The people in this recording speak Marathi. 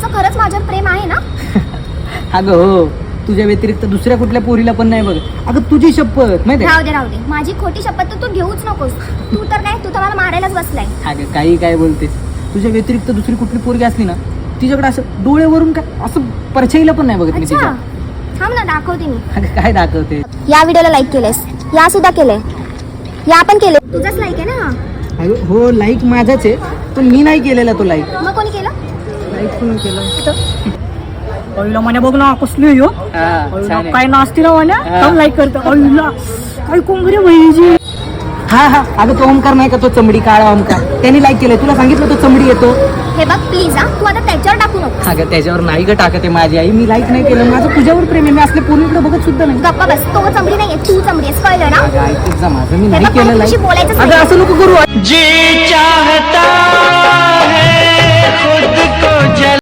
तुझं खरंच माझ्यावर प्रेम आहे ना? अगं हो, तुझ्या व्यतिरिक्त दुसऱ्या कुठल्या पोरीला पण नाही बघ. अगं तुझी शपथ माहिती राहू दे माझी खोटी शपथ तर तू घेऊच नकोस. तू तर नाही, तू तर मला मारायलाच बसलाय. अगं काही काय बोलतेस. तुझ्या व्यतिरिक्त दुसरी कुठली पोरगी असली ना, तिच्याकडे असं डोळ्यावरून काय असं परछाईला पण नाही बघत मी अच्छा, तिच्या. थांब ना, दाखवते मी. अगं काय दाखवते. या व्हिडिओला लाईक केलेस, या सुद्धा केलंय, या पण केले. तुझाच लाईक आहे ना? अगं हो, लाईक माझाच आहे, पण मी नाही केलेला तो लाईक. मग कोणी केलं? लाईक कोणी केलं? पहिला म्हणे बघ ना कसली हो काय नाचते ना म्हणे लाईक करतो. काय कुंभरी बहिणीची. हा हा, अगं तो ओमकार नाही का, तो चमडी काळा ओमकार, त्यांनी लाईक केलंय. तुला सांगितलं तो चमडी येतो. हे बघ प्लीज हा, तू आता त्याच्यावर टाकू नको. अगं त्याच्यावर नाही ग टाकते माझी आई. मी लाईक नाही केलं. माझं तुझ्यावर प्रेम आहे. मी असले पूर्णीकडे बघत सुद्धा नाही. गप्पा बस, तो चमडी नाहीये, तू चमडी आहेस, कळलं ना? अगं ऐकत जा माझं, मी हे नाही बघ, केलं तुझी लाईक. बोलायचं अगं असं नको करू. जी चाहता है खुद